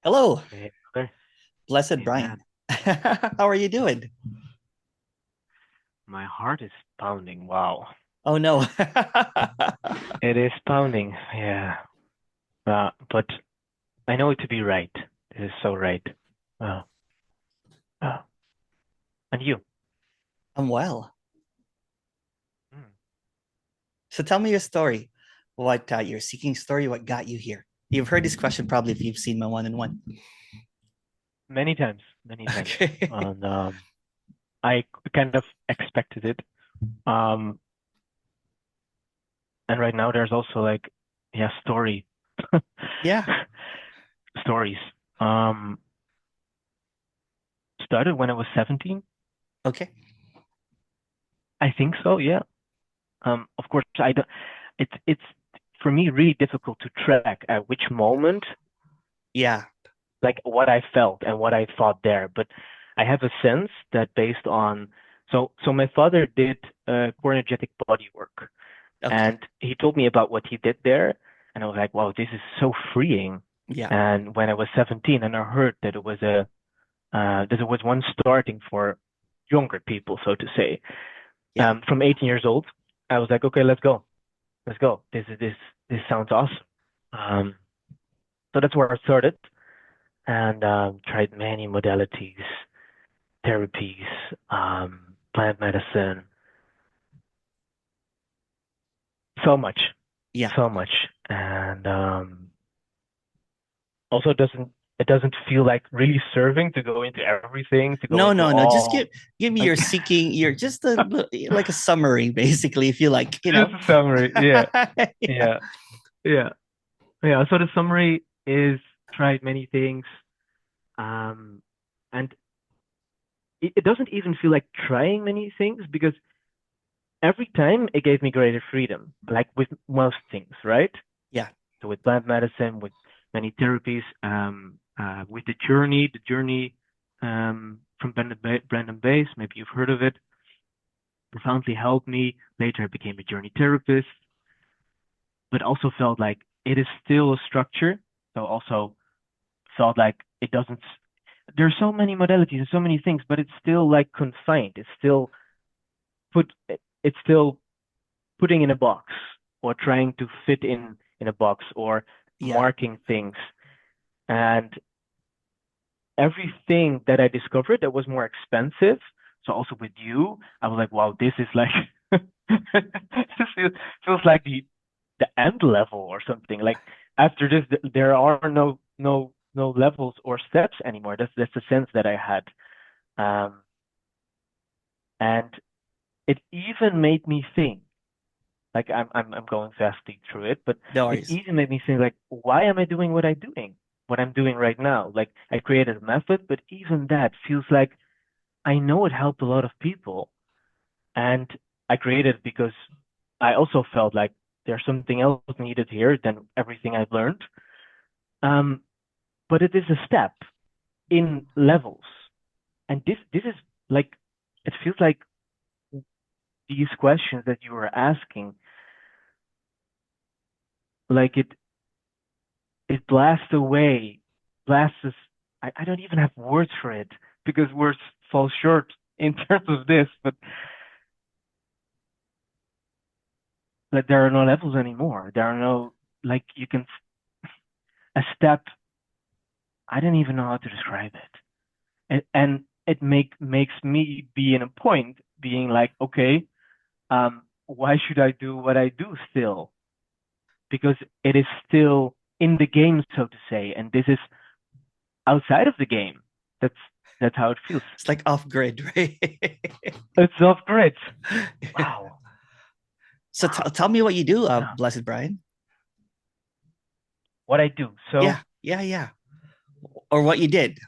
Hello, Hey, brother. blessed Hey, man. Brian. How are you doing? My heart is pounding. Wow. Oh no. It is pounding. Yeah. But I know it to be right. It is so right. Uh, uh, and you? I'm well. Hmm. So tell me your story. What your seeking story? What got you here? You've heard this question probably if you've seen my one-on-one. Many times, many times. Okay. And I kind of expected it. Um, and right now there's also like, yeah, Yeah. stories. Um, Started when I was 17. Okay. I think so, yeah. Of course, I don't, it's for me really difficult to track at which moment Yeah. like what I felt and what I thought there. But I have a sense that based on so my father did core energetic body work, Okay. and he told me about what he did there, and I was like, wow, this is so freeing. Yeah. And when I was 17, and I heard that it was one starting for younger people, so to say, Yeah. from 18 years old, I was like, okay, let's go. This sounds awesome. Um, so that's where I started and tried many modalities, therapies, plant medicine, so much, Yeah. so much, and also it doesn't feel like really serving to go into everything, to go No, into no, no. Just all give me like your seeking, your just like a summary, basically, if you like. just a summary. Yeah, Yeah. yeah, yeah, yeah. So the summary is tried many things, um, and it doesn't even feel like trying many things because every time it gave me greater freedom, like with most things, right? Yeah. So with plant medicine, with many therapies, with the journey from Brandon Base, maybe you've heard of it, profoundly helped me. Later, I became a journey therapist, but also felt like it is still a structure. So also felt like it doesn't. There's so many modalities and so many things, but it's still like confined. Put. It's still putting in a box or trying to fit in a box or Yeah. marking things. And everything that I discovered that was more expensive. So also with you, I was like, wow, this is like this feels like the end level or something. Like after this, there are no levels or steps anymore. That's the sense that I had. Um, and it even made me think. Like I'm going fastly through it, but No it worries. even made me think like, why am I doing what I'm doing right now? Like I created a method, but even that feels like I know it helped a lot of people, and I created it because I also felt like there's something else needed here than everything I've learned. Um, but it is a step in levels, and this is like it feels like these questions that you were asking, like it blasts away, blasts us. I don't even have words for it because words fall short in terms of this, but like there are no levels anymore. There are no like you can a step. I don't even know how to describe it, and it makes me be in a point being like, okay, why should I do what I do still? Because it is still in the game, so to say, and this is outside of the game. That's that's how it feels. It's like off grid, right? It's off grid. Wow. So Wow. tell me what you do, Yeah. blessed Brian. What I do. Yeah, So yeah, yeah. Or what you did.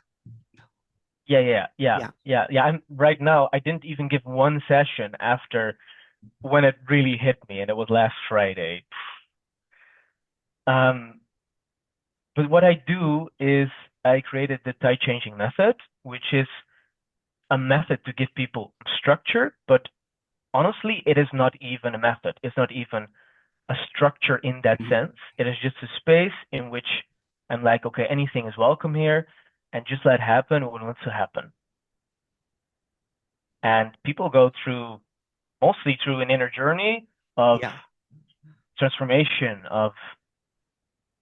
yeah. Yeah. Yeah. I'm right now. I didn't even give one session after when it really hit me, and it was last Friday. Um, but what I do is I created the tide changing method, which is a method to give people structure, but honestly, it is not even a method. It's not even a structure in that Mhm. sense. It is just a space in which I'm like, okay, anything is welcome here, and just let happen what wants to happen. And people go through mostly through an inner journey of Yeah. transformation, of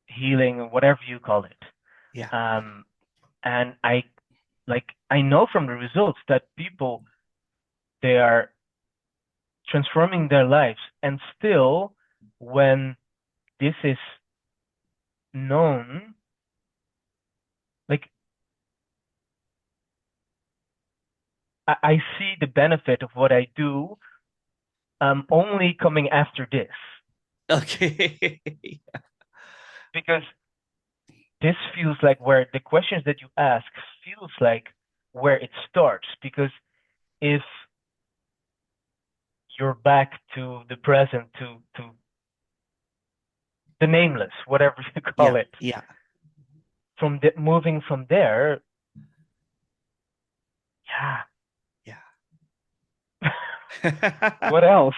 healing, whatever you call it. Yeah. Um, and I know from the results that people, they are transforming their lives, and still when this is known, like I see the benefit of what I do only coming after this, Okay. because this feels like where the questions that you ask feels like where it starts. Because if you're back to the present, to the nameless, whatever you call Yeah. it, Yeah. from moving from there, yeah. Yeah. What else?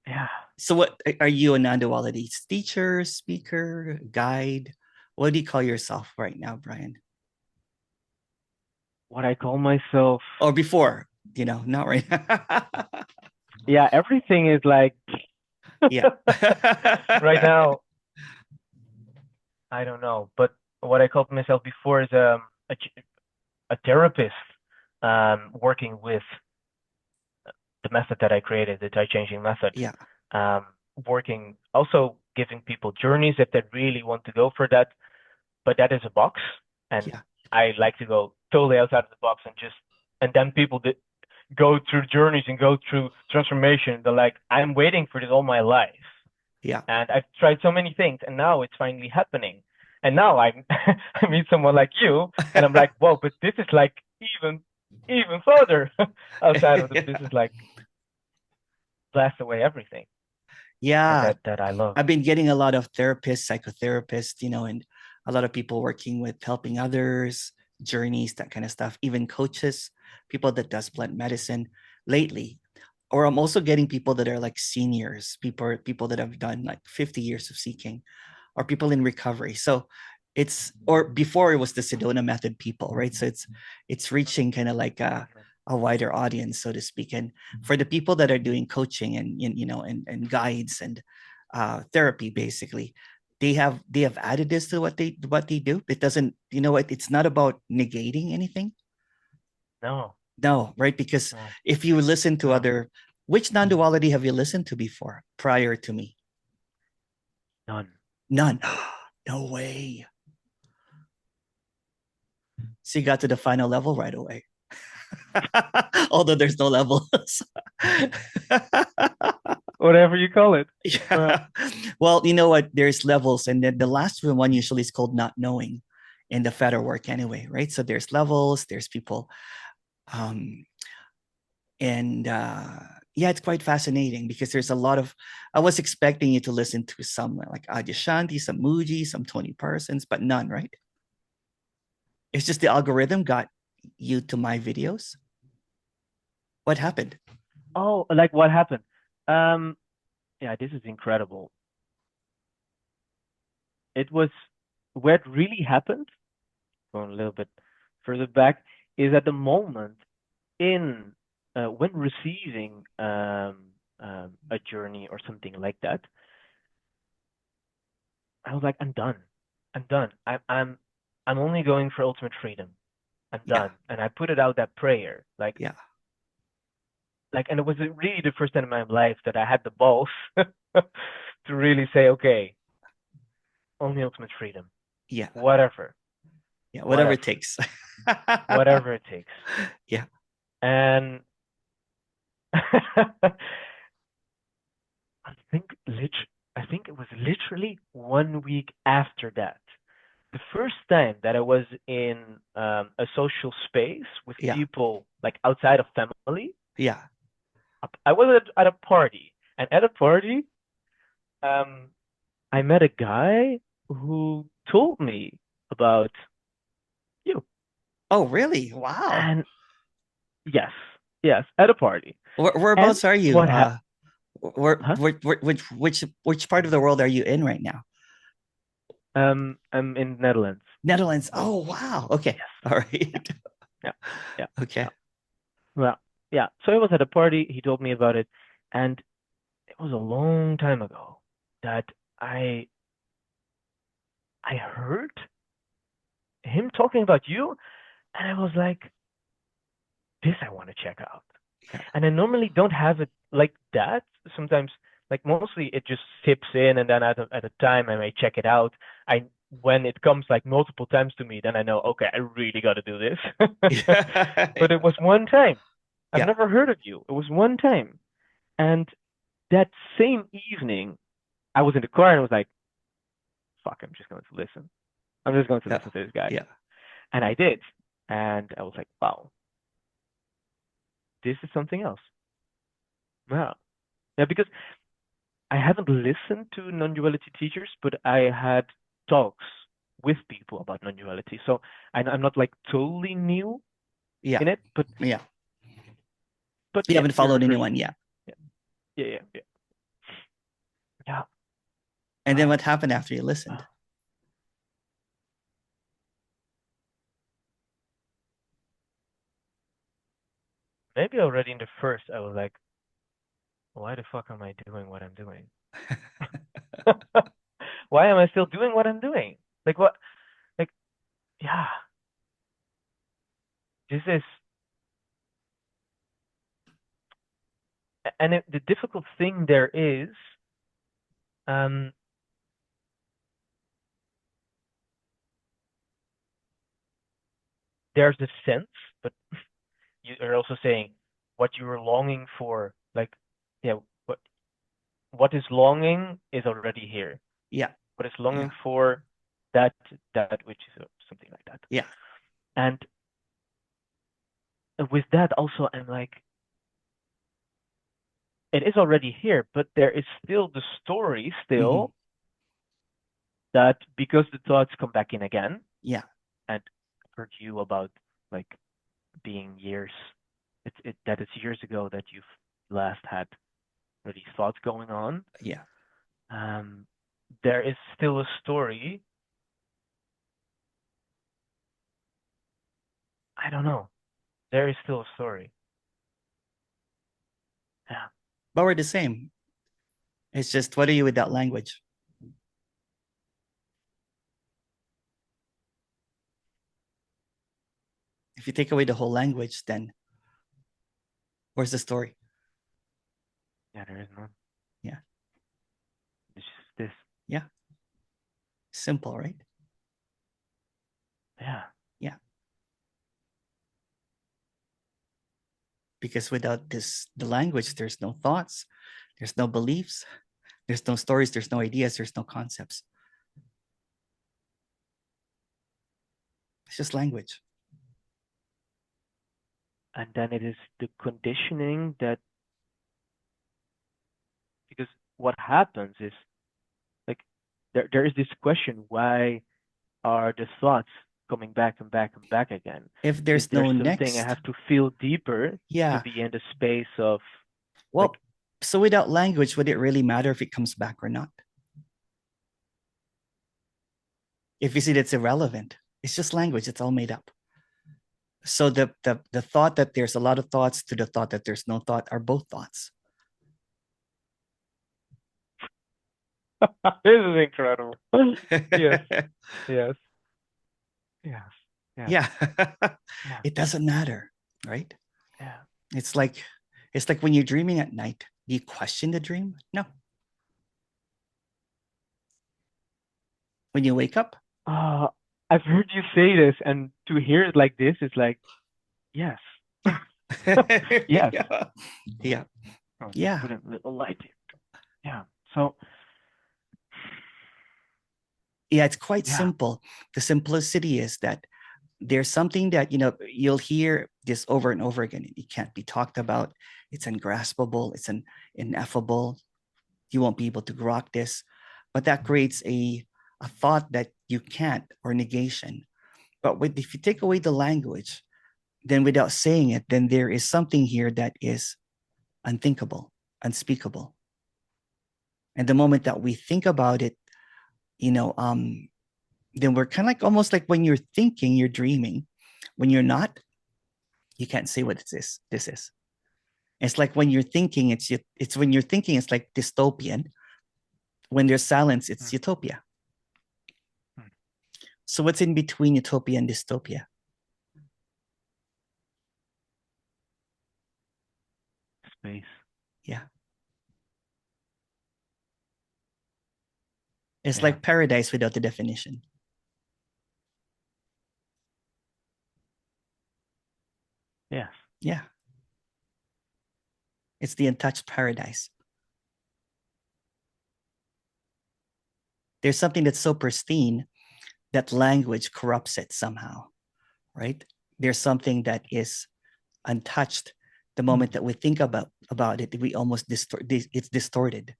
Yeah. So what are you a non-duality teacher, speaker, guide? What do you call yourself right now, Brian? What I call myself, Or before, not right now. yeah, everything is like Yeah. right now, I don't know, but what I called myself before is a therapist, working with the method that I created, the Tai changing method, Yeah. um, working also giving people journeys if they really want to go for that. But that is a box, and Yeah. I like to go totally outside of the box, and then people that go through journeys and go through transformation. They're like, I'm waiting for this all my life, Yeah. and I've tried so many things, and now it's finally happening. And now I I meet someone like you, and I'm like, whoa, but this is like even further outside of this Yeah. is like blast away everything, and Yeah. that I love. I've been getting a lot of therapists, psychotherapists, and a lot of people working with helping others, journeys, that kind of stuff, even coaches, people that does plant medicine lately. Or I'm also getting people that are like seniors, people that have done like 50 years of seeking, or people in recovery. So or before it was the Sedona method people, right? So it's reaching kind of like a wider audience, so to speak. And for the people that are doing coaching and guides and therapy, basically, they have added this to what they do. It doesn't, it's not about negating anything. No, No, right? Because no, if you listen to no, which non-duality have you listened to before prior to me? none. None. No way. So you got to the final level right away. Although there's no levels. Whatever you call it. Uh, Yeah. Well, you know what? There's levels, and then the last one usually is called not knowing in the Feder work anyway, right? So there's levels, there's people. Um, and yeah, it's quite fascinating because there's a lot of I was expecting you to listen to some like Adyashanti, some Muji, some Tony Parsons, but none, right? It's just the algorithm got you to my videos. What happened? oh, like what happened? Um, yeah, this is incredible. It was what really happened, going a little bit further back, is at the moment in when receiving a journey or something like that, I was like, I'm done. I'm done. I'm only going for ultimate freedom. I'm Yeah. done. And I put it out that prayer, Yeah. and it was really the first time in my life that I had the balls to really say, okay, only ultimate freedom, Yeah. whatever, Yeah. Whatever it whatever, takes. whatever it takes. Yeah. And I think I think it was literally 1 week after that. The first time that I was in a social space with Yeah. people like outside of family, Yeah. I was at a party, and at a party, um, I met a guy who told me about you. Oh, really? Wow. And yes, yes, at a party. And Whereabouts are you? what happened? Where, Huh? which part of the world are you in right now? I'm in Netherlands. Netherlands. Oh, wow. Okay. Yes. All Yeah. right. Yeah. Yeah. Okay. Yeah. Well, yeah. So I was at a party. He told me about it, and it was a long time ago that I I heard him talking about you, and I was like, this I want to check out. Yeah. And I normally don't have it like that. Sometimes, like mostly, it just sips in, and then at a time I may check it out. I When it comes like multiple times to me, then I know, okay, I really got to do this. But it was one time. I've Yeah. never heard of you. It was one time, and that same evening, I was in the car and I was like, "Fuck, I'm just going to listen. I'm just going to Yeah. listen to this guy," Yeah. and I did, and I was like, "Wow, this is something else." Wow, yeah, because I haven't listened to non-duality teachers, but I had talks with people about non-duality. So I'm not like totally new Yeah. in it, Yeah. but You yeah, haven't you're followed very anyone yet. yeah yeah yeah yeah. Yeah. And then Wow. what happened after you listened? Wow. Maybe already in the first, I was like, why the fuck am I doing what I'm doing? Why am I still doing what I'm doing? Like what? Like yeah, this is, and the difficult thing there is, um, there's the sense, but you are also saying what you are longing for. Like, yeah, what is longing is already here. Yeah. What is longing Yeah. for, that which is something like that. Yeah. And with that also, I'm like, it is already here, but there is still the story Hmm. still that because the thoughts come back in again, Yeah. and I've heard you about like being years, that it's years ago that you've last had these thoughts going on. Yeah. Um, there is still a story. I don't know. There is still a story. Yeah. But we're the same. It's just what are you with that language? If you take away the whole language, then where's the story? Yeah, there is none. Yeah. It's just this. Yeah. Simple, right? Yeah. Yeah. Because without this, the language, there's no thoughts, there's no beliefs, there's no stories, there's no ideas, there's no concepts. It's just language. And then it is the conditioning that, because what happens is like there is this question, why are the thoughts coming back and back and back again? If Is there's there no something I next, have to feel deeper to yeah. be in the space of like, Well, so without language, would it really matter if it comes back or not? If you see that's irrelevant, it's just language, it's all made up. So the thought that there's a lot of thoughts to the thought that there's no thought are both thoughts. this is incredible. Yes, yes, yes, yes, Yeah. yeah, It doesn't matter, right? yeah. It's like it's like when you're dreaming at night, do you question the dream? No. When you wake up, Uh, I've heard you say this, and to hear it like this is like, yes, yeah. yes. Yeah. Yeah. Oh, just Yeah. put a little light here. Yeah. So, Yeah, it's quite yeah. simple. The simplicity is that there's something that you'll hear this over and over again. It can't be talked about. It's ungraspable. It's ineffable. You won't be able to grok this, but that creates a thought that you can't, or negation. But if you take away the language, then without saying it, then there is something here that is unthinkable, unspeakable. And the moment that we think about it, you know, um, then we're kind of like almost like when you're thinking, you're dreaming. When you're not, you can't say what this is. It's like when you're thinking, it's when you're thinking, it's like dystopian. When there's silence, it's utopia. So what's in between utopia and dystopia? Space. Yeah. It's like paradise without the definition. Yes. Yeah. It's the untouched paradise. There's something that's so pristine that language corrupts it somehow, right? There's something that is untouched. The moment that we think about it, we almost it's distorted.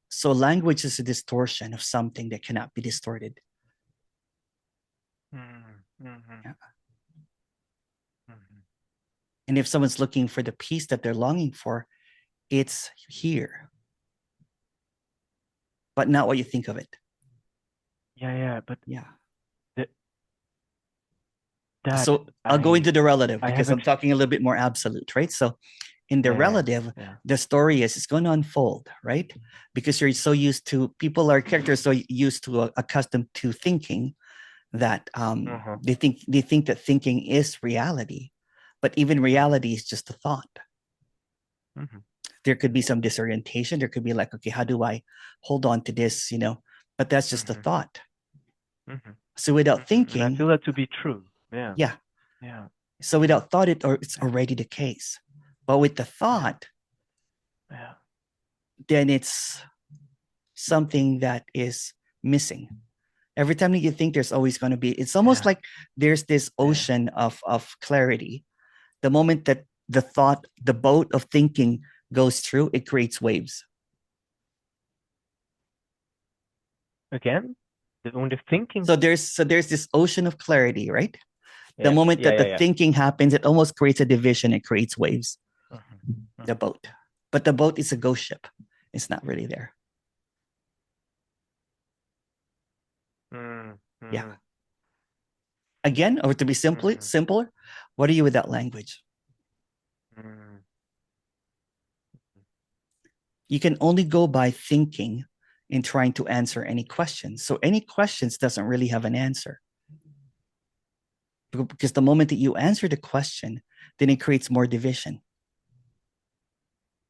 So language is a distortion of something that cannot be distorted. Yeah. And if someone's looking for the peace that they're longing for, it's here, but not what you think of it. But yeah. That so I'll go into the relative because I'm talking a little bit more absolute, right? So in the relative, the story is it's going to unfold, right? Because you're so used to, people are characters so used to, accustomed to thinking that they think that thinking is reality, but even reality is just a thought. There could be some disorientation. There could be like, okay, how do I hold on to this, but that's just a thought. So without thinking, and I feel that to be true. Yeah. So without thought, it's already the case. But with the thought, then it's something that is missing. Every time that you think, there's always going to be, it's almost like there's this ocean of clarity. The moment that the boat of thinking goes through, it creates waves. Again, when the thinking. So there's this ocean of clarity, right? The moment that the thinking happens, it almost creates a division. It creates waves. The boat, but the boat is a ghost ship. It's not really there. Yeah. Again, or to be simpler, what are you without language? You can only go by thinking in trying to answer any questions. So any questions doesn't really have an answer. Because the moment that you answer the question, then it creates more division.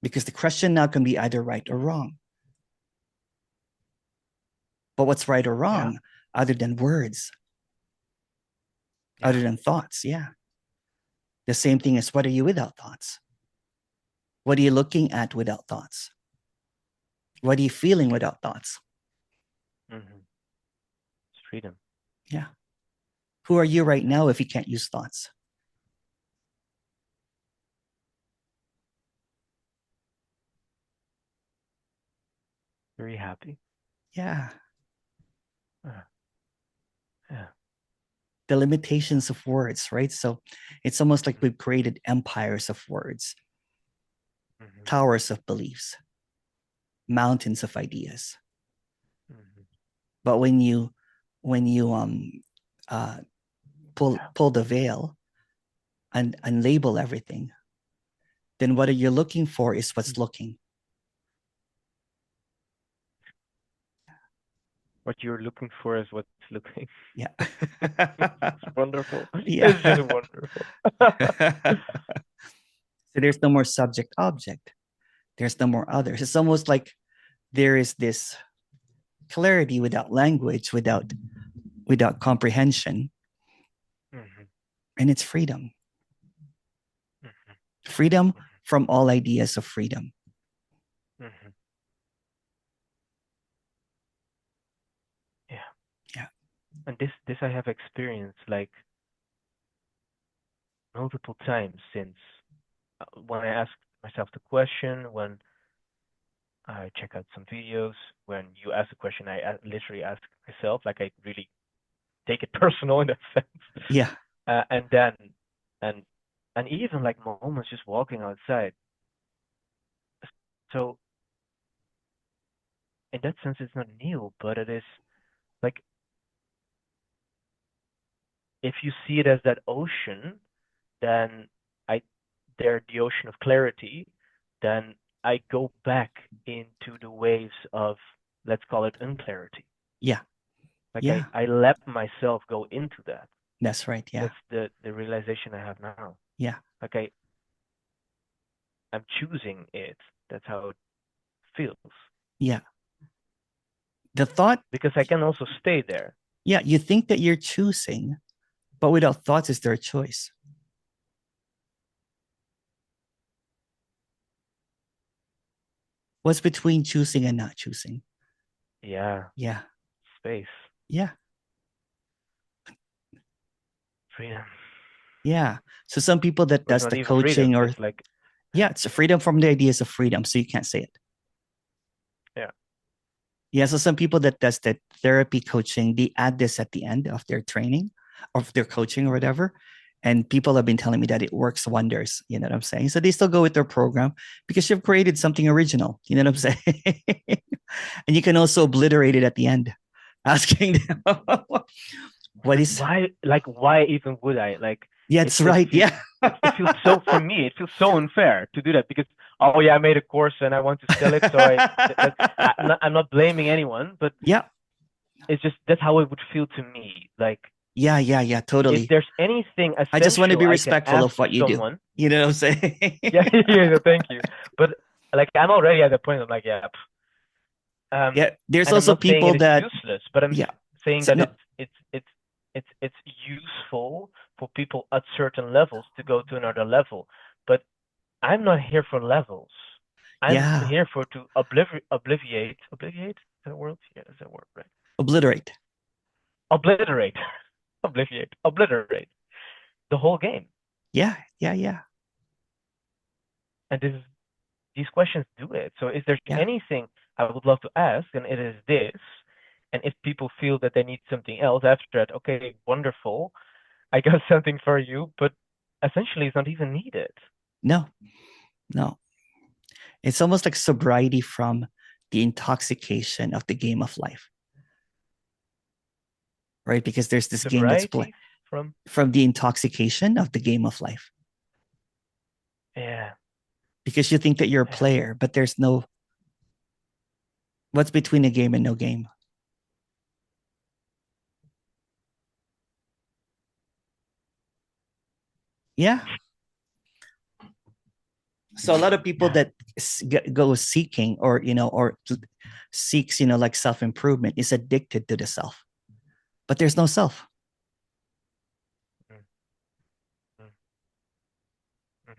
Because the question now can be either right or wrong. But what's right or wrong, other than words, other than thoughts? Yeah. The same thing as, what are you without thoughts? What are you looking at without thoughts? What are you feeling without thoughts? It's freedom. Yeah. Who are you right now if you can't use thoughts? Very happy. Yeah. The limitations of words, right? So it's almost like we've created empires of words, towers of beliefs, mountains of ideas. But when you pull the veil and label everything, then what you're looking for is what's looking. What you're looking for is what's looking. Yeah. It's wonderful. Yeah. It's just wonderful. So there's no more subject object. There's no more others. It's almost like there is this clarity without language, without comprehension. And it's freedom. Freedom from all ideas of freedom. Yeah. And this I have experienced like multiple times since when I ask myself the question, when I check out some videos, when you ask a question, I literally ask myself, like I really take it personal in that sense. Yeah. And then, and even like moments just walking outside. So in that sense, it's not new, but it is like if you see it as that ocean, then the ocean of clarity, then I go back into the waves of, let's call it, unclarity. Yeah. Like Yeah. I let myself go into that. That's right. Yeah. That's the realization I have now. Yeah. Like I'm choosing it. That's how it feels. Yeah. The thought, Because I can also stay there. yeah, you think that you're choosing, but without thoughts, is there a choice? What's between choosing and not choosing? Yeah. Yeah. Space. Yeah. Freedom. Yeah. So some people that Or it's does not the even freedom. coaching or It's like, yeah, it's a freedom from the ideas of freedom. So you can't say it. yeah. Yeah. So some people that does the therapy coaching, they add this at the end of their training, of their coaching or whatever. And people have been telling me that it works wonders. You know what I'm saying? So they still go with their program because you've created something original. You know what I'm saying? And you can also obliterate it at the end, asking them what But is. why? Like, why even would I? Like, Yeah, that's right. Yeah. it feels so, for me. It feels so unfair to do that because, oh yeah, I made a course and I want to sell it, so I'm not blaming anyone, but Yeah. it's just that's how it would feel to me. Like, Yeah. Yeah. Yeah. if Totally. there's anything I just want to essential be I can respectful ask of what you do. someone, You know what I'm saying? yeah, yeah, thank you. But like, I'm already at the point of like, yeah, Yeah. There's and I'm also not saying people it is that, useless, but I'm yeah. saying So, that no, it's useful for people at certain levels to go to another level. But I'm not here for levels. I'm yeah. here for to obliviate. Is that a word? Yeah, is that a word, right? Obliterate. Obliterate, obliterate the whole game. Yeah. Yeah. Yeah. And these questions do it. So if there's Yeah. anything I would love to ask, and it is this, and if people feel that they need something else after that, okay, wonderful, I got something for you, but essentially it's not even needed. No, no. It's almost like sobriety from the intoxication of the game of life, right? Because there's this game that's played Sobriety from, from the intoxication of the game of life. yeah, Because you think that you're a yeah, player, but there's no, what's between a game and no game? Yeah. So a lot of people yeah. that go seeking or, or seeks, like self-improvement is addicted to the self, but there's no self. Mm, mm, mhm.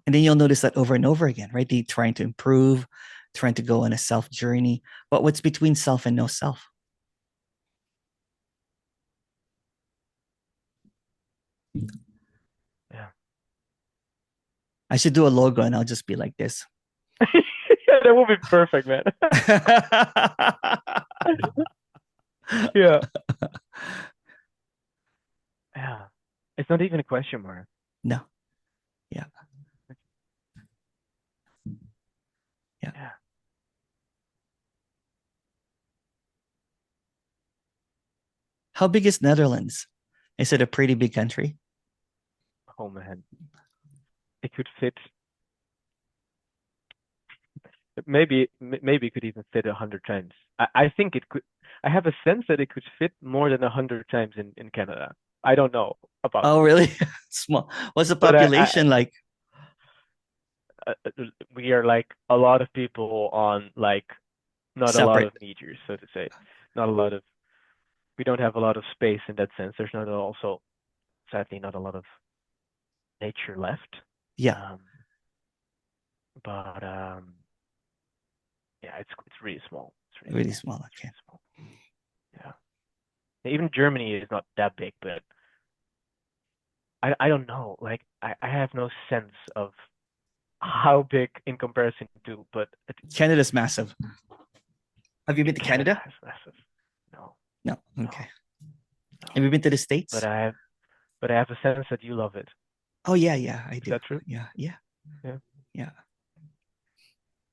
And then you'll notice that over and over again, right? They trying to improve, trying to go on a self journey. But what's between self and no self? Yeah. I should do a logo and I'll just be like this. Yeah, that would be perfect, man. Yeah. Yeah. It's not even a question mark. No. Yeah. Yeah. Yeah. How big is Netherlands? Is it a pretty big country? Oh man. It could fit, maybe it could even fit 100 times. I think it could. I have a sense that it could fit more than 100 times in Canada. I don't know about Oh, this, really? Small. What's the but population like? uh, we are like a lot of people on like not a lot Separate. of meters, so to say. Not a lot of. We don't have a lot of space in that sense. There's not also, sadly, not a lot of nature left. Yeah. Um, but yeah, it's really small. It's really Really small. small. It's Okay. really small. Yeah. Even Germany is not that big, but I don't know. Like I have no sense of how big in comparison to, but Canada's massive. Have you been to Canada Canada? is massive. No, No. no, Okay. Have no. you been to the But States? I have a sense that you love it. Oh, yeah. Yeah. I Is do. that true? Yeah. Yeah. Yeah. Yeah.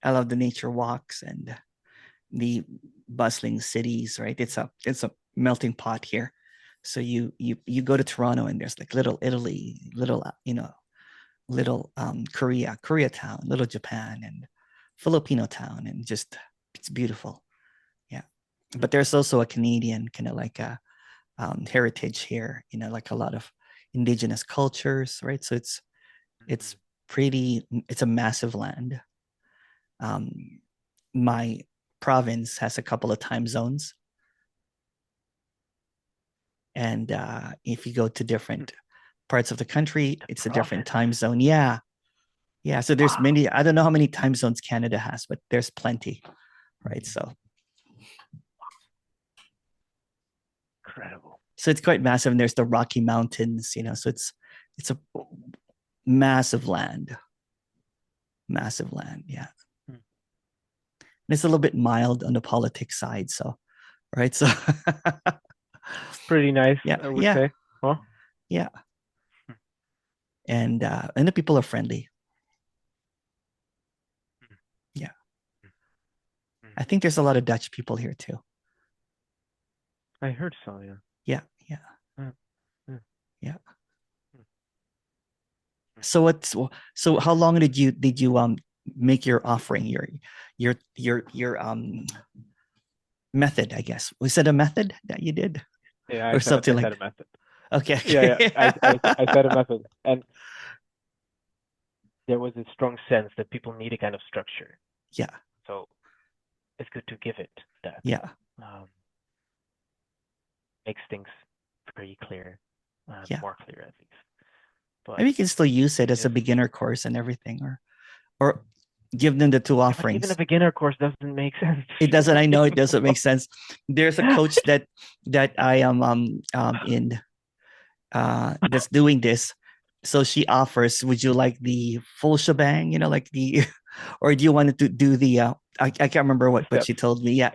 I love the nature walks and the bustling cities, right? It's a melting pot here. So you go to Toronto and there's like little Italy, little little Koreatown, little Japan, and Filipino town, and just it's beautiful. Yeah, but there's also a Canadian kind of like a heritage here. Like a lot of indigenous cultures, right? So it's pretty. It's a massive land. My province has a couple of time zones, and if you go to different parts of the country, it's a different time zone. Yeah, yeah. So there's many. I don't know how many time zones Canada has, but there's plenty, right? So Incredible. So it's quite massive, and there's the Rocky Mountains. So it's a massive land, massive land. Yeah, and it's a little bit mild on the politics side. So, right. So Pretty nice, yeah, I would say. Huh? Yeah. And the people are friendly. Yeah. I think there's a lot of Dutch people here too. I heard so, yeah. Yeah, yeah. Yeah. So how long did you make your offering, your method, I guess? Was it a method that you did? Yeah, or something I like said a method. Okay. Yeah. I said a method. And there was a strong sense that people need a kind of structure. Yeah. So it's good to give it that. Yeah. Makes things very clear, more clear at least. But maybe you can still use it as a beginner course and everything, or give them the two offerings. Even a beginner course doesn't make sense. It doesn't. I know it doesn't make sense. There's a coach that I am in that's doing this. So she offers, would you like the full shebang? Like the, or do you want to do the? I can't remember what she told me. Yeah.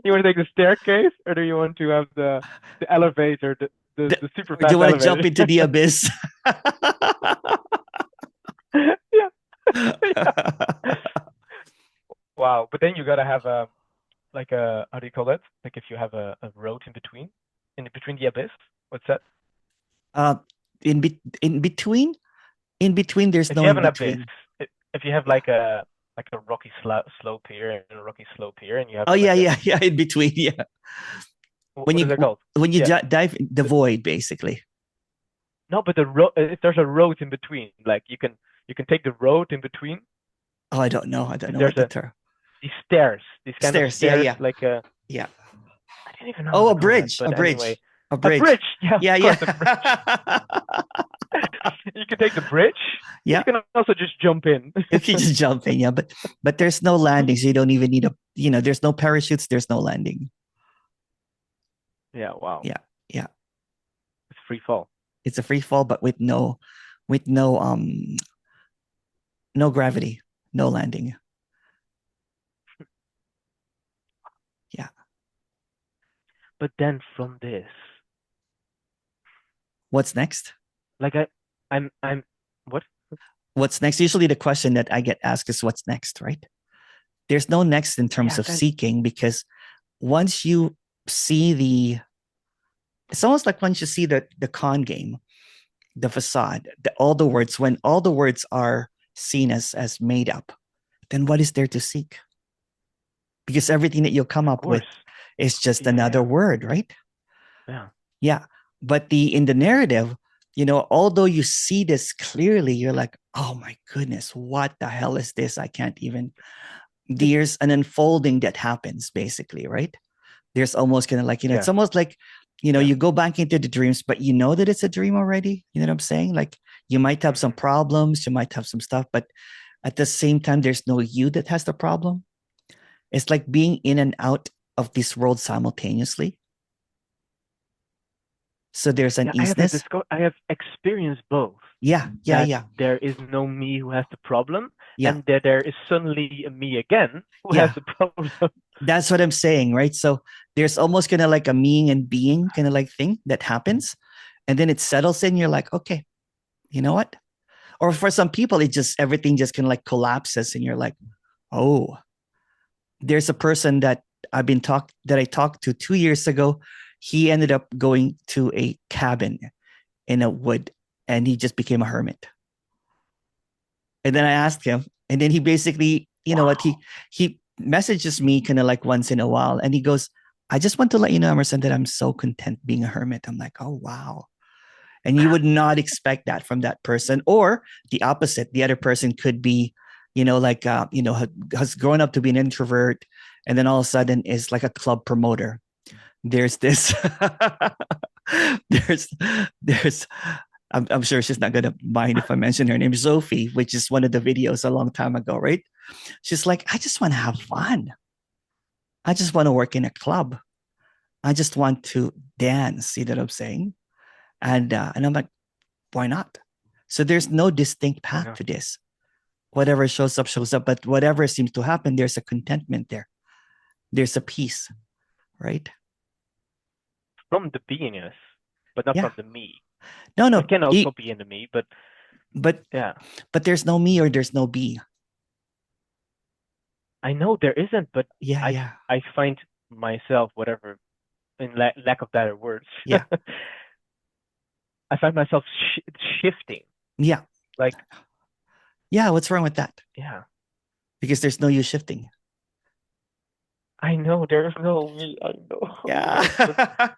You want to take the staircase, or do you want to have the elevator, the super fast? Do you want to jump into the abyss? Yeah. Wow, but then you gotta have a how do you call that? Like if you have a road in between the abyss. What's that? In between there's if no you have in an between. Abyss, if you have like a rocky slope here and a rocky slope here, and you have yeah in between, yeah. What is it called? When you dive the void, basically. No, but if there's a road in between, like you can take the road in between. Oh, I don't know. What the term. These stairs, kind of stairs, yeah. like a. Yeah. I didn't even know. Oh, a bridge. But anyway, a bridge. Yeah. Yeah. You can take the bridge. Yeah. You can also just jump in. You can just jump in, yeah. But there's no landing, so you don't even need there's no parachutes. There's no landing. Yeah. Wow. Yeah. It's free fall. It's a free fall, but with no gravity, no landing. Yeah. But then from this, what's next? Like I'm what? What's next? Usually the question that I get asked is what's next, right? There's no next in terms of seeking, because once you see it's almost like once you see the con game, the facade, when all the words are seen as made up, then what is there to seek? Because everything that you'll come up with is just another word, right? Yeah. But in the narrative, although you see this clearly, you're like, oh my goodness, what the hell is this? I can't even. There's an unfolding that happens, basically, right? There's almost kind of like, it's almost like, you go back into the dreams, but you know that it's a dream already. You know what I'm saying? Like you might have some problems, you might have some stuff, but at the same time, there's no you that has the problem. It's like being in and out of this world simultaneously. So there's an easiness. I have experienced both. Yeah. There is no me who has the problem, and there is suddenly a me again who has the problem. That's what I'm saying, right? So there's almost kind of like a meing and being kind of like thing that happens, and then it settles in. You're like, okay, you know what? Or for some people, everything just kind of like collapses, and you're like, oh. There's a person that I talked to 2 years ago. he ended up going to a cabin in a wood, and he just became a hermit. And then I asked him, and then he basically, you know what, he messages me kind of like once in a while, and he goes, I just want to let you know, Emerson, that I'm so content being a hermit. I'm like, oh wow. And you would not expect that from that person. Or the opposite, the other person could be, like has grown up to be an introvert, and then all of a sudden is like a club promoter. There's this there's there's I'm sure she's not gonna mind if I mention her name, Sophie, which is one of the videos a long time ago, right? She's like, I just want to have fun. I just want to work in a club. I just want to dance. See what I'm saying? And I'm like, why not? So there's no distinct path to this. Whatever shows up, shows up. But whatever seems to happen, there's a contentment there. There's a peace, right? From the beingness, but not from the me. No. It can also be in the me, but yeah. But there's no me or there's no be. I know there isn't, but yeah. I find myself, whatever, in lack of better words. Yeah. I find myself shifting. Yeah. Like. Yeah, what's wrong with that? Yeah. Because there's no use shifting. I know there's no me. I know. Yeah.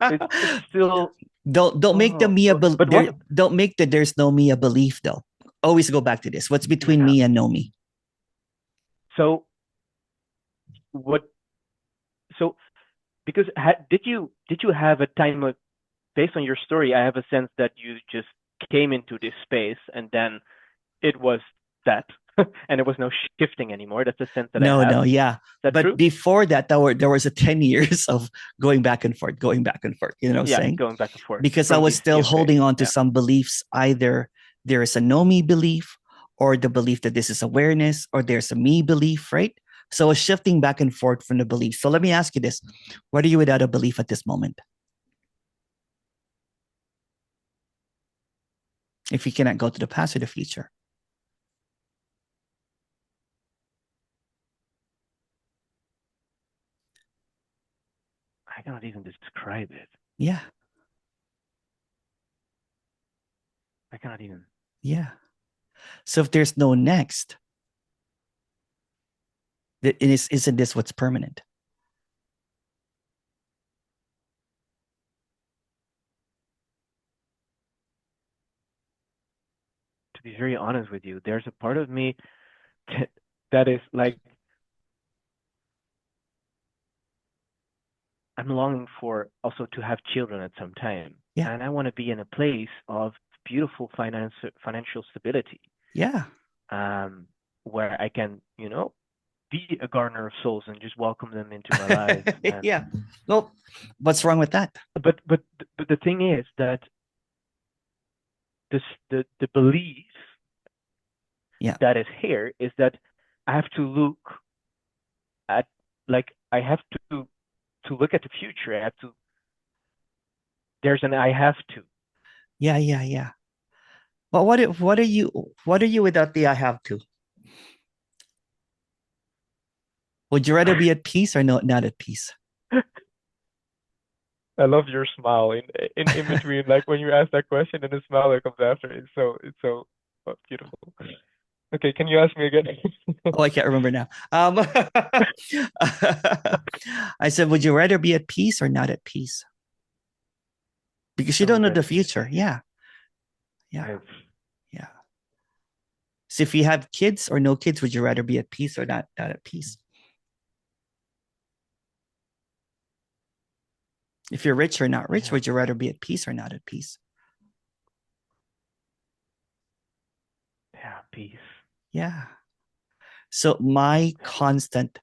it's still. Don't make the me a belief. Don't make the there's no me a belief though. Always go back to this. What's between me and no me? So what? So because did you have a time of, based on your story, I have a sense that you just came into this space and then it was that. And there was no shifting anymore. That's the sense that I have. No, yeah. But true? Before that, there was a 10 years of going back and forth. You know what I'm saying? Going back and forth. Because I was still holding on to some beliefs. Either there is a no me belief, or the belief that this is awareness, or there's a me belief, right? So I was shifting back and forth from the belief. So let me ask you this. What are you without a belief at this moment? If you cannot go to the past or the future. I cannot even describe it. Yeah. I cannot even. Yeah. So if there's no next, isn't this what's permanent? To be very honest with you, there's a part of me that is like, I'm longing for also to have children at some time. Yeah. And I want to be in a place of beautiful financial stability. Yeah. Where I can, be a gardener of souls and just welcome them into my life. Yeah. Well, what's wrong with that? But the thing is that the belief that is here is that I have to look at, like, I have to look at the future. I have to. There's an I have to. Yeah. But what are you without the I have to? Would you rather be at peace or not at peace? I love your smile in between, like when you ask that question and the smile that comes after. It's so beautiful. Okay, can you ask me again? Oh, I can't remember now. I said, would you rather be at peace or not at peace? Because you don't know the future. Yeah. So if you have kids or no kids, would you rather be at peace or not at peace? If you're rich or not rich, would you rather be at peace or not at peace? Yeah, peace. Yeah. So my constant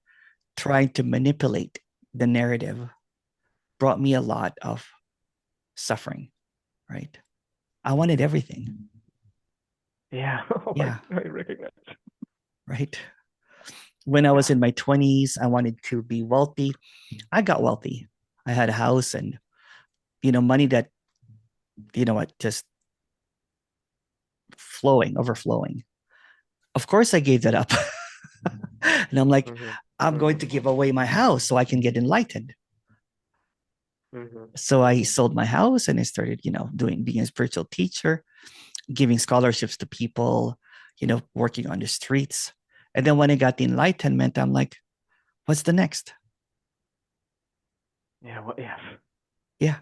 trying to manipulate the narrative brought me a lot of suffering, right? I wanted everything. Yeah. Yeah. I recognize. Right. When I was in my 20s, I wanted to be wealthy. I got wealthy. I had a house and, money that, just overflowing. Of course, I gave that up. And I'm like, I'm going to give away my house so I can get enlightened. So I sold my house and I started, being a spiritual teacher, giving scholarships to people, working on the streets. And then when I got the enlightenment, I'm like, what's the next? Yeah. Well, yeah. Yeah.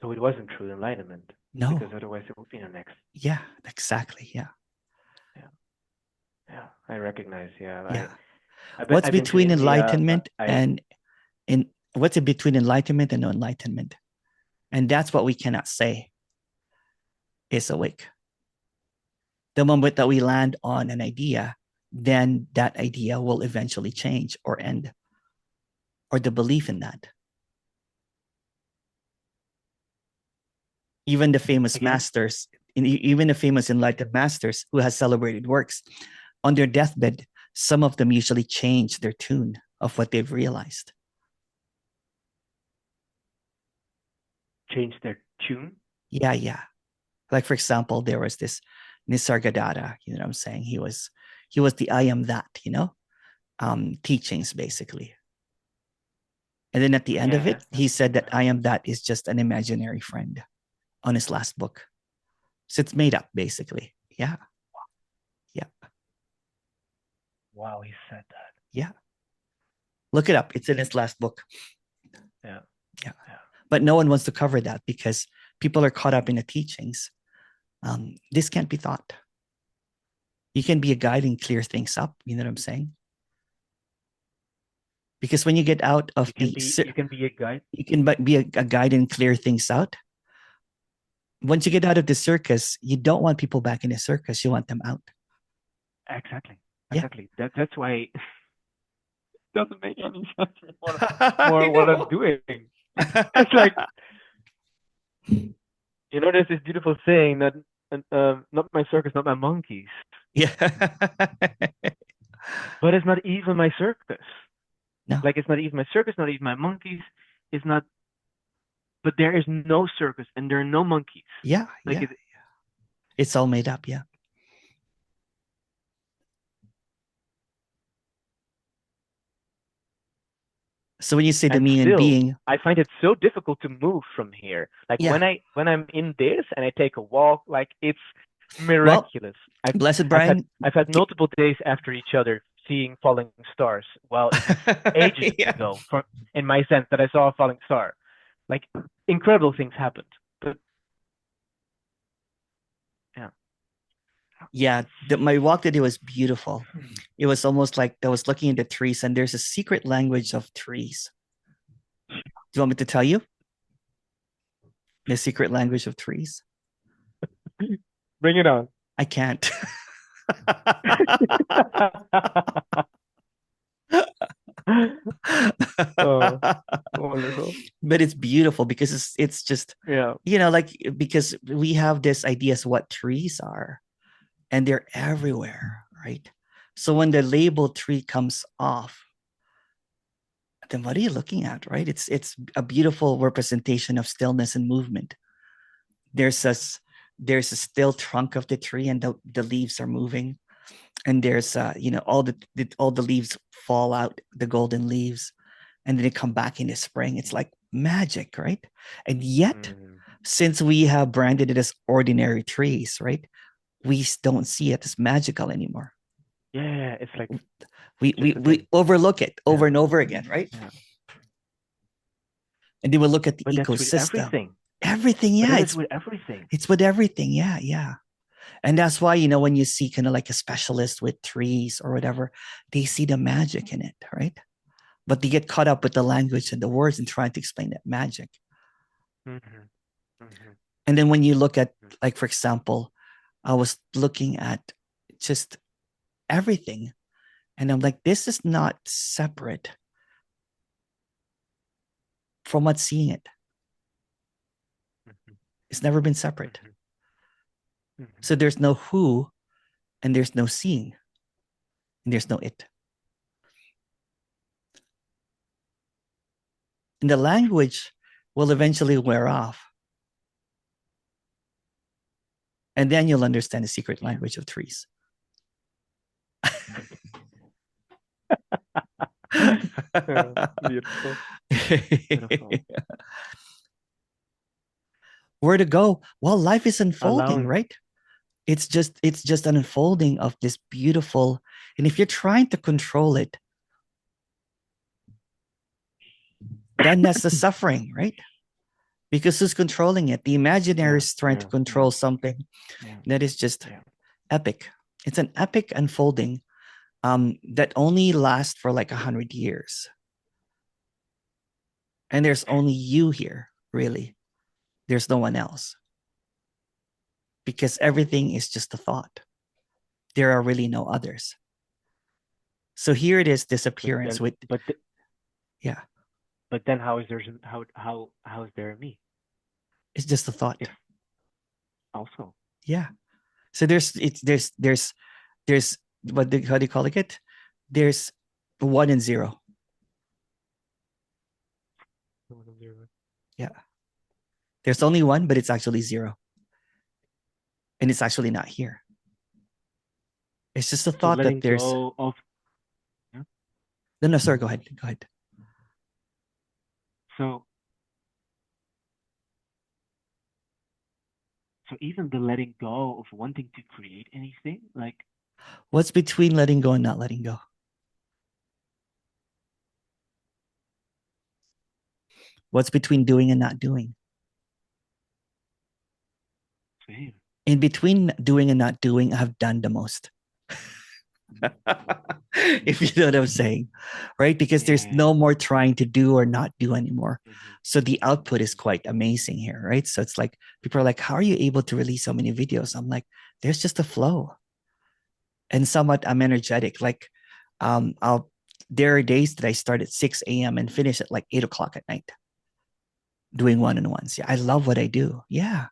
So it wasn't true enlightenment. No. Because otherwise it would be the next. Yeah, exactly. Yeah. Yeah. Yeah. I recognize. Yeah. Yeah. I've been to India. What's it between enlightenment and no enlightenment? And that's what we cannot say is awake. The moment that we land on an idea, then that idea will eventually change or end, or the belief in that. Even the famous masters, even the famous enlightened masters who has celebrated works, on their deathbed, some of them usually change their tune of what they've realized. Change their tune? Yeah, yeah. Like, for example, there was this Nisargadatta, you know what I'm saying? He was the I am that, teachings basically. And then at the end of it, he said that I am that is just an imaginary friend on his last book. So it's made up basically. Yeah. Yeah. Wow, he said that. Yeah. Look it up. It's in his last book. Yeah. Yeah. But no one wants to cover that because people are caught up in the teachings. This can't be thought. You can be a guide and clear things up. You know what I'm saying? Because when you get out of you can be a guide. You can be a guide and clear things out. Once you get out of the circus, you don't want people back in the circus. You want them out. Exactly. Yeah. Exactly. That's why it doesn't make any sense more what I'm doing. It's like, there's this beautiful saying that not my circus, not my monkeys. Yeah. But it's not even my circus. No. Like, it's not even my circus, not even my monkeys. It's not. But there is no circus and there are no monkeys. Yeah. Like yeah. It's all made up. Yeah. So when you say the meaning and being, I find it so difficult to move from here. Like, when I'm in this and I take a walk, like, it's miraculous. Well, Blessed Brian, I've had multiple days after each other seeing falling stars. Well, it was ages ago, in my sense, that I saw a falling star. Like, incredible things happened. But yeah, my walk today was beautiful. It was almost like I was looking at the trees, and there's a secret language of trees. Do you want me to tell you the secret language of trees? Bring it on. I can't. Oh, wonderful. But it's beautiful because it's just, like, because we have this ideas what trees are, and they're everywhere, right? So when the label tree comes off, then what are you looking at, right? It's a beautiful representation of stillness and movement. There's a still trunk of the tree, and the leaves are moving, and there's all the leaves fall out, the golden leaves, and then they come back in the spring. It's like magic, right? And yet, since we have branded it as ordinary trees, right, we don't see it as magical anymore. Yeah, it's like we overlook it over and over again, right? Yeah. And then we look at the ecosystem. Everything, yeah. It's with everything. It's with everything, yeah, yeah. And that's why, when you see kind of like a specialist with trees or whatever, they see the magic in it, right? But they get caught up with the language and the words and trying to explain that magic. And then when you look at, like, for example, I was looking at just everything, and I'm like, this is not separate from what's seeing it. It's never been separate. So there's no who, and there's no seeing, and there's no it. And the language will eventually wear off. And then you'll understand the secret language of trees. Beautiful. Beautiful. Where to go? Well, life is unfolding, allowing. right? It's just an unfolding of this beautiful, and if you're trying to control it, then that's the suffering, right? Because who's controlling it? The imaginary Yeah, is trying to yeah, control something yeah, that is just yeah. epic. It's an epic unfolding that only lasts for like 100 years. And there's only you here, really. There's no one else because everything is just a thought. There are really no others. So here it is, this But appearance then, with, but th- yeah, but then, how is there how is there a me? it's just a thought. If also. Yeah. So there's how do you call it? There's one and zero. Yeah. There's only one, but it's actually zero. And it's actually not here. It's just a So thought that letting there's go of. Yeah. no, no, sorry, go ahead. Go ahead. So so even the letting go of wanting to create anything, like What's between letting go and not letting go? What's between doing and not doing? same. In between doing and not doing, I've done the most. If you know what I'm saying, right? Because there's Yeah. no more trying to do or not do anymore. Hmm. So the output is quite amazing here, right? So it's like people are like, how are you able to release so many videos? I'm like, there's just a flow. And somewhat I'm energetic. Like I'll there are days that I start at 6 a.m. and finish at like 8 o'clock at night doing one-on-ones. Yeah, I love what I do. Yeah,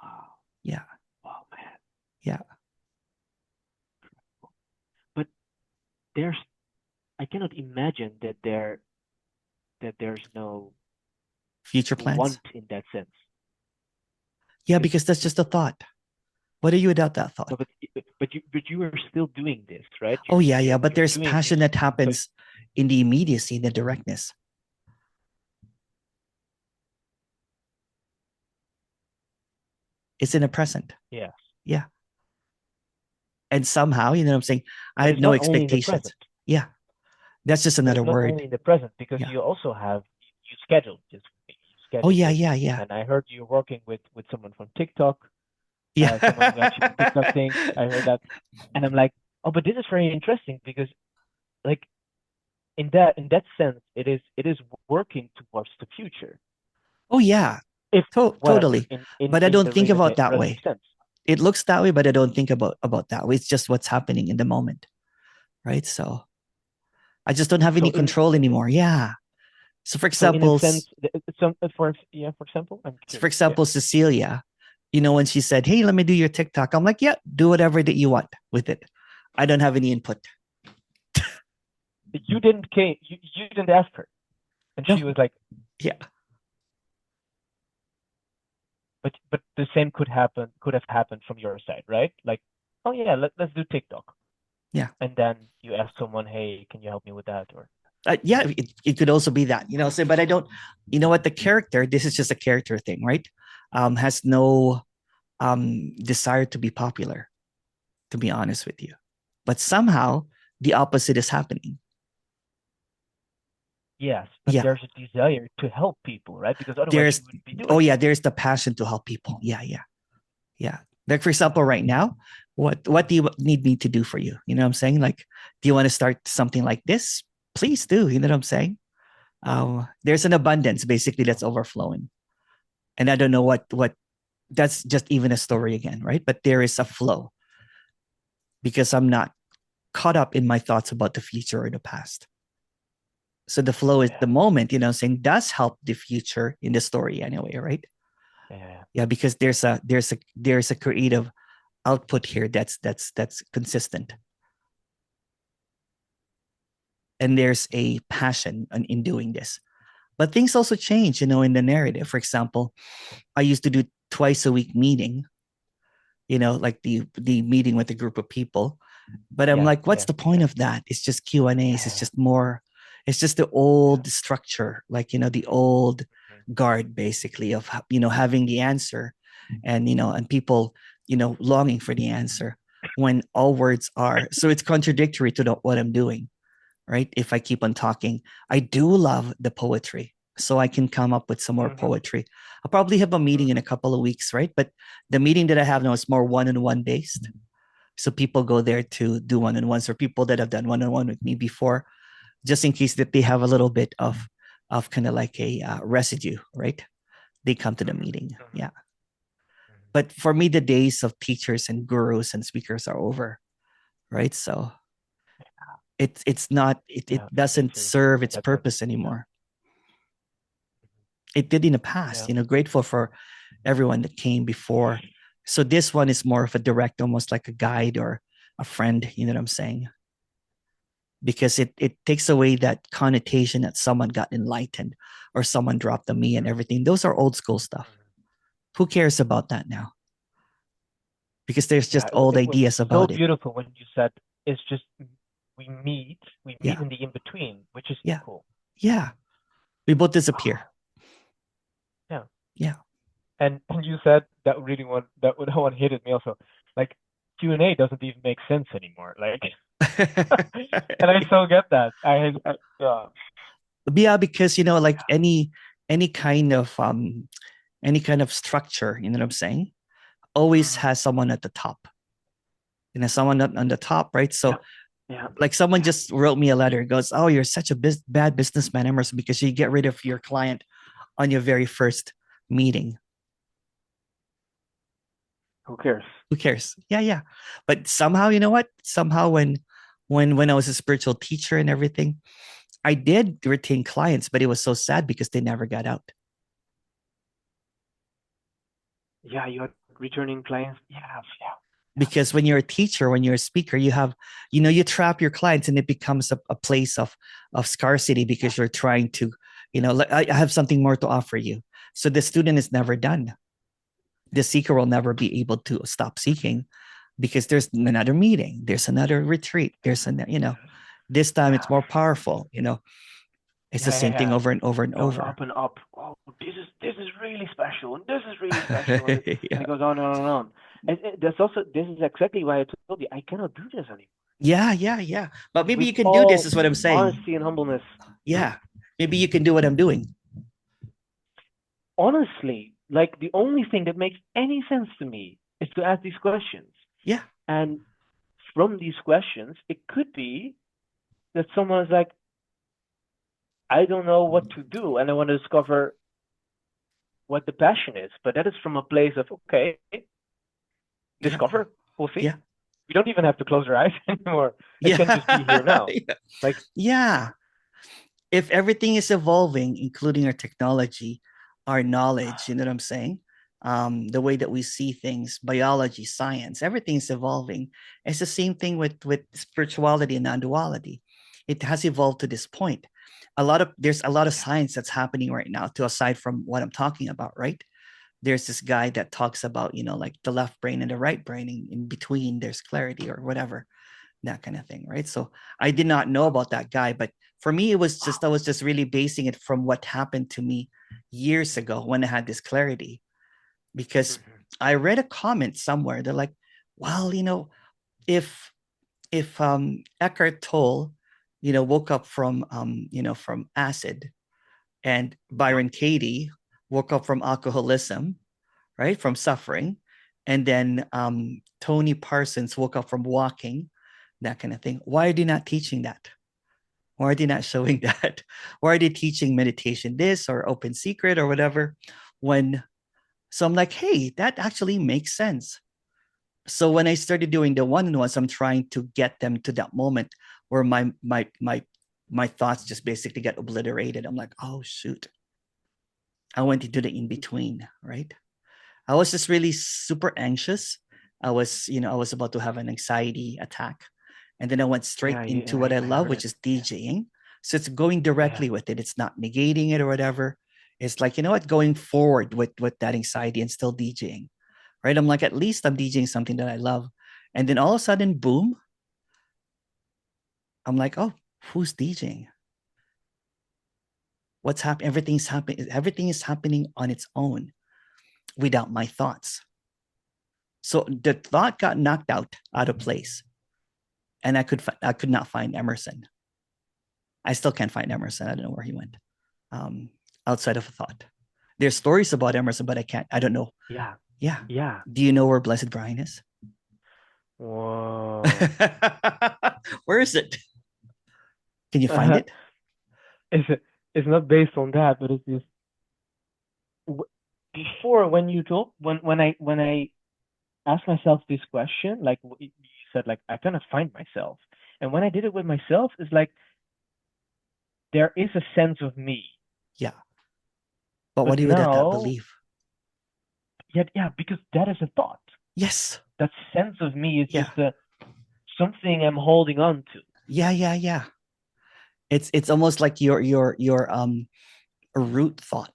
Wow. yeah, Wow, man. yeah. But there's I cannot imagine that there's no Future plans. want in that sense. Yeah, Because because that's just a thought. What are you without that thought? no, but you are still doing this, right? Oh yeah, yeah. But You're there's doing this passion that because happens in the immediacy, the directness. It's in the present. yeah. Yeah. And somehow, you know what I'm saying? I But had it's no not only in the expectations. present. Yeah. That's just But another it's not word. only in the present because Yeah. you also have you scheduled this. You Oh scheduled yeah, this, yeah, yeah. and I heard you working with someone from TikTok, someone who Yeah. actually TikTok things. I heard that, and I'm like, oh, but this is very interesting because like in that sense, it is working towards the future. Oh yeah. If whatever Totally. But I in don't the think about that relative way. sense. It looks that way, but I don't think about that way. It's just what's happening in the moment. Right. So I just don't have So any control anymore. Yeah. So for in a example, sense, some for example, I'm for curious. Yeah, example, Cecilia, when she said, "Hey, let me do your TikTok," I'm like, "Yeah, do whatever that you want with it. I don't have any input." you didn't ask her, and No. she was like, Yeah. but the same could have happened from your side, right? Like, oh yeah, let's do TikTok, Yeah. and then you ask someone, hey, can you help me with that? Or Yeah, it could also be that, so, but I don't, what the character, this is just a character thing, right? Has no desire to be popular, to be honest with you. But somehow the opposite is happening. yes, but Yeah. there's a desire to help people, right? Because otherwise There's, you wouldn't be oh doing yeah, it. there's the passion to help people. Yeah, yeah, yeah. Like, for example, right now, what do you need me to do for you? You know what I'm saying? Like, do you want to start something like this? Please do. You know what I'm saying? There's an abundance basically that's overflowing. And I don't know what that's just even a story again, right? But there is a flow because I'm not caught up in my thoughts about the future or the past. So the flow is Yeah, the moment, saying does help the future in the story anyway, right? yeah, Yeah, because there's a creative output here that's consistent. And there's a passion in doing this. But things also change, in the narrative. For example, I used to do twice a week meeting, like the meeting with a group of people. But I'm yeah, like, what's yeah, the point yeah, of that? It's just Q&As. It's yeah, just more, it's just the yeah. old structure, like, the old guard basically of having the answer, and and people longing for the answer when all words are so it's contradictory to what I'm doing, right? If I keep on talking, I do love the poetry, so I can come up with some more poetry. I'll probably have a meeting in a couple of weeks, right? But the meeting that I have now is more one-on-one based, so people go there to do one-on-ones, or people that have done one-on-one with me before, just in case that they have a little bit of kind of like a residue, right? They come to the meeting. Yeah. But for me, the days of teachers and gurus and speakers are over, right? So it's not it doesn't serve its purpose anymore. It did in the past, grateful for everyone that came before. So this one is more of a direct, almost like a guide or a friend, you know what I'm saying? Because it takes away that connotation that someone got enlightened or someone dropped the me and everything. Those are old school stuff. Who cares about that now? Because there's just old ideas about it. So beautiful when you said it's just we meet in the in between, which is equal. Yeah. We both disappear. Yeah. Yeah. And you said that one hit at me also. Like Q&A doesn't even make sense anymore. Like and I still get that. Yeah, because like any kind of structure, you know what I'm saying, always has someone at the top. Someone on the top, right? So like someone just wrote me a letter, goes, "Oh, you're such a bad businessman, Emerson, because you get rid of your client on your very first meeting." Who cares? Who cares? Yeah. But somehow, you know what? Somehow when I was a spiritual teacher and everything, I did retain clients, but it was so sad because they never got out. Yeah, you had returning clients. Yeah. Because when you're a teacher, when you're a speaker, you have, you trap your clients, and it becomes a place of scarcity because you're trying to, I have something more to offer you. So the student is never done. The seeker will never be able to stop seeking because there's another meeting, there's another retreat, there's this time it's more powerful. It's the same thing over and over and over. Up and up. Oh, this is really special, and this is really special, and it goes on and on and on. And this is exactly why I told you I cannot do this anymore. Yeah. But maybe you can do this, is what I'm saying. Honesty and humbleness. Yeah. Maybe you can do what I'm doing. Honestly, like the only thing that makes any sense to me is to ask these questions. Yeah. And from these questions, it could be that someone's like, I don't know what to do, and I want to discover what the passion is. But that is from a place of, okay, discover. We'll see. Yeah. You don't even have to close your eyes anymore. It can just be here now. Like, if everything is evolving, including our technology, our knowledge, you know what I'm saying? The way that we see things, biology, science, everything's evolving. It's the same thing with spirituality and non-duality. It has evolved to this point. There's a lot of science that's happening right now, to aside from what I'm talking about, right? There's this guy that talks about, like the left brain and the right brain, in between there's clarity or whatever, that kind of thing, right? So I did not know about that guy, but for me, I was just really basing it from what happened to me years ago when I had this clarity. Because I read a comment somewhere, they're like, well, if Eckhart Tolle, woke up from from acid, and Byron Katie woke up from alcoholism, right, from suffering, and then Tony Parsons woke up from walking, that kind of thing. Why are they not teaching that? Why are they not showing that? Why are they teaching meditation this or open secret or whatever? So I'm like, hey, that actually makes sense. So when I started doing the one-on-ones, I'm trying to get them to that moment where my thoughts just basically get obliterated. I'm like, oh shoot, I went into the in-between, right? I was just really super anxious. I was about to have an anxiety attack. And then I went straight into what I love, which is DJing. So it's going directly with it. It's not negating it or whatever. It's like, going forward with that anxiety and still DJing, right? I'm like, at least I'm DJing something that I love. And then all of a sudden, boom, I'm like, oh, who's DJing? What's happening? Everything's happening. Everything is happening on its own without my thoughts. So the thought got knocked out of place, and I could not find Emerson. I still can't find Emerson. I don't know where he went. Outside of a thought. There's stories about Emerson, but I don't know. Yeah. Yeah. Yeah. Do you know where Blessed Brian is? Whoa. Where is it? Can you find it? It's not based on that, but it's just before when you told when I asked myself this question, like you said, like I cannot find myself, and when I did it with myself, it's like there is a sense of me. Yeah. But what But do you without that now, belief? yet, yeah, because that is a thought. Yes. That sense of me is Yeah. just something I'm holding on to. Yeah. It's almost like your a root thought,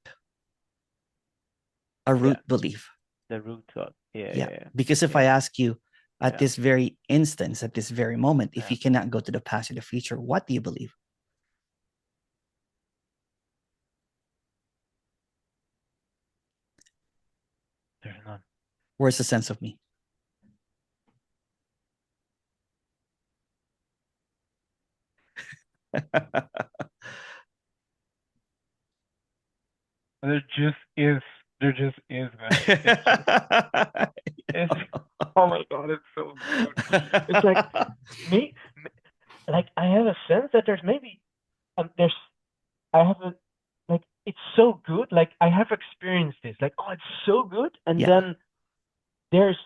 a Yeah, root belief. the root thought. Yeah, Yeah. yeah, Because if I yeah, ask you at yeah, this very instance, at this very moment, if yeah. you cannot go to the past or the future, what do you believe? There's none. Where's the sense of me? There just is. There just is, man. It's. Oh my god, it's so good. It's like me. Like I have a sense that there's maybe there's I have a like it's so good. Like I have experienced this. Like oh, it's so good, and Yeah. then there's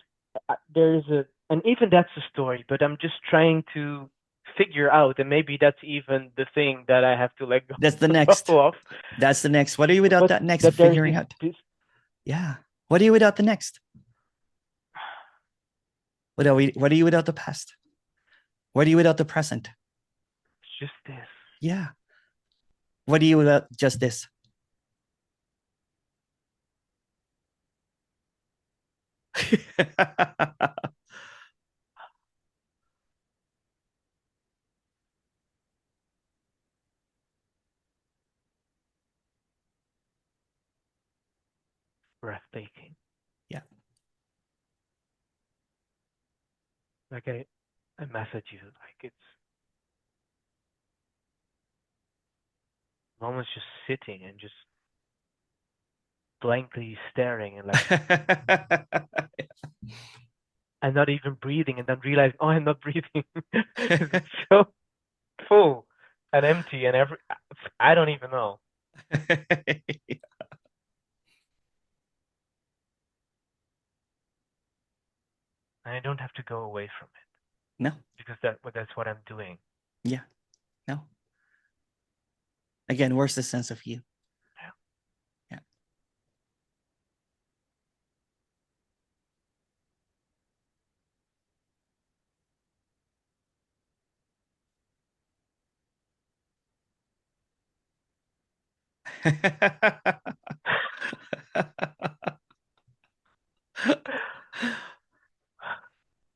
there's a and even that's a story. But I'm just trying to figure out, and maybe that's even the thing that I have to let That's the go next. of. That's the next. What are you without But that next? that there's Figuring out. this. Yeah. What are you without the next? What are you without the past? What are you without the present? It's just this. Yeah. What are you without just this? Breathtaking. Yeah. Like I message you. Like it's almost just sitting and just blankly staring and like I'm not even breathing and then realize oh I'm not breathing because it's so full and empty and I don't even know. And I don't have to go away from it No. because that's what I'm doing. Yeah. No. Again, where's the sense of you? Yeah.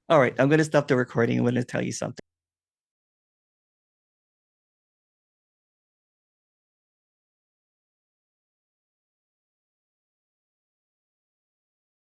All right. I'm going to stop the recording. I'm going to tell you something.